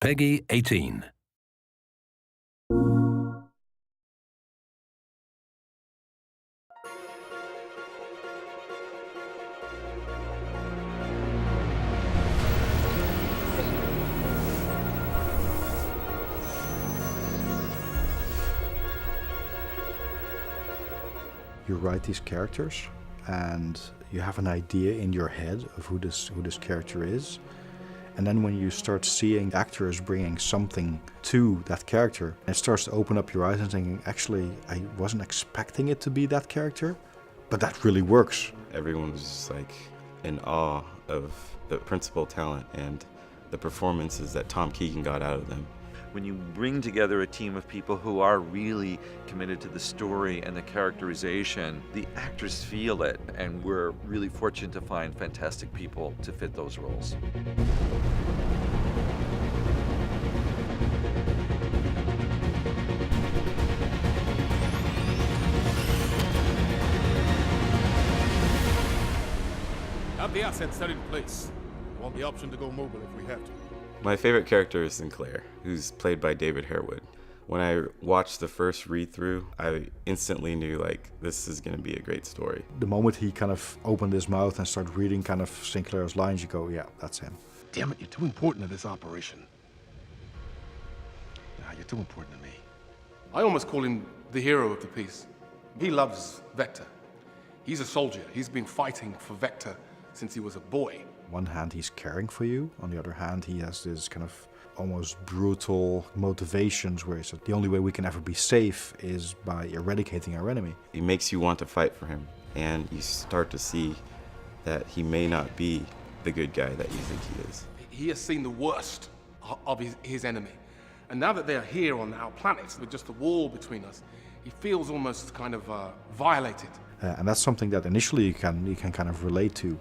Peggy 18. You write these characters and you have an idea in your head of who this character is. And then when you start seeing actors bringing something to that character, it starts to open up your eyes and thinking, actually, I wasn't expecting it to be that character, but that really works. Everyone was just like in awe of the principal talent and the performances that Tom Keegan got out of them. When you bring together a team of people who are really committed to the story and the characterization, the actors feel it, and we're really fortunate to find fantastic people to fit those roles. Have the assets set in place. We want the option to go mobile if we have to. My favorite character is Sinclair, who's played by David Harewood. When I watched the first read-through, I instantly knew, like, this is going to be a great story. The moment he kind of opened his mouth and started reading kind of Sinclair's lines, you go, yeah, that's him. Damn it, you're too important to this operation. Nah, you're too important to me. I almost call him the hero of the piece. He loves Vector. He's a soldier. He's been fighting for Vector since he was a boy. On one hand, he's caring for you. On the other hand, he has this kind of almost brutal motivations where he said the only way we can ever be safe is by eradicating our enemy. It makes you want to fight for him, and you start to see that he may not be the good guy that you think he is. He has seen the worst of his enemy. And now that they're here on our planet, with just a wall between us, he feels almost kind of violated. And that's something that initially you can kind of relate to.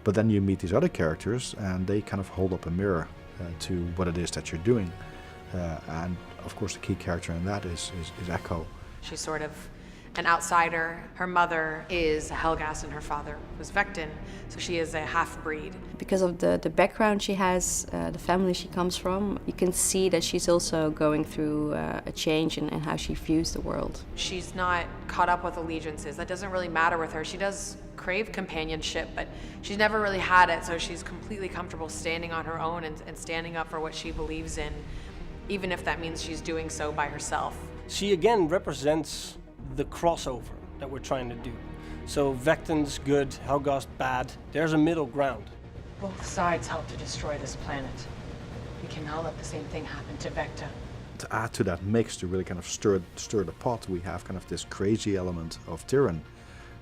But then you meet these other characters and they kind of hold up a mirror to what it is that you're doing. And of course the key character in that is Echo. She's sort of an outsider. Her mother is Helgas and her father was Vectin, so she is a half-breed. Because of the background she has, the family she comes from, you can see that she's also going through a change in how she views the world. She's not caught up with allegiances. That doesn't really matter with her. She does crave companionship, but she's never really had it, so she's completely comfortable standing on her own and standing up for what she believes in, even if that means she's doing so by herself. She again represents the crossover that we're trying to do. So Vectin's good, Helgas bad. There's a middle ground. Both sides help to destroy this planet. We cannot let the same thing happen to Vector. To add to that mix, to really kind of stir the pot, we have kind of this crazy element of Tyrion,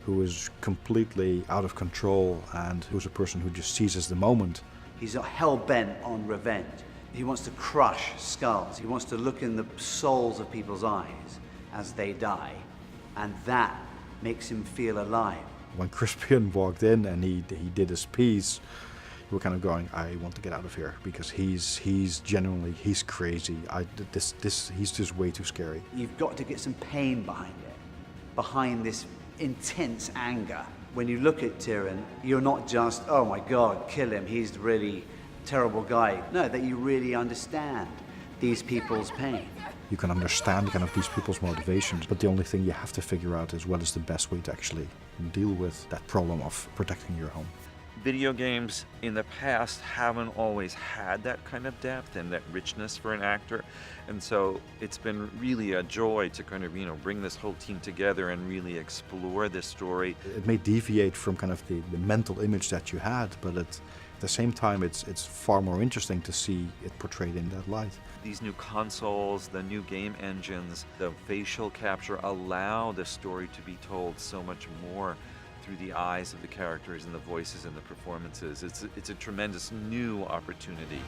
who is completely out of control and who's a person who just seizes the moment. He's hell-bent on revenge. He wants to crush skulls. He wants to look in the souls of people's eyes as they die, and that makes him feel alive. When Crispian walked in and he did his piece, you were kind of going, I want to get out of here, because he's genuinely, he's crazy. He's just way too scary. You've got to get some pain behind it, behind this intense anger. When you look at Tyrion, you're not just, oh my God, kill him, he's the really terrible guy. No, that you really understand these people's pain. You can understand kind of these people's motivations, but the only thing you have to figure out is what is the best way to actually deal with that problem of protecting your home. Video games in the past haven't always had that kind of depth and that richness for an actor, and so it's been really a joy to kind of, bring this whole team together and really explore this story. It may deviate from kind of the mental image that you had, but at the same time it's far more interesting to see it portrayed in that light. These new consoles, the new game engines, the facial capture allow the story to be told so much more through the eyes of the characters and the voices and the performances. It's a tremendous new opportunity.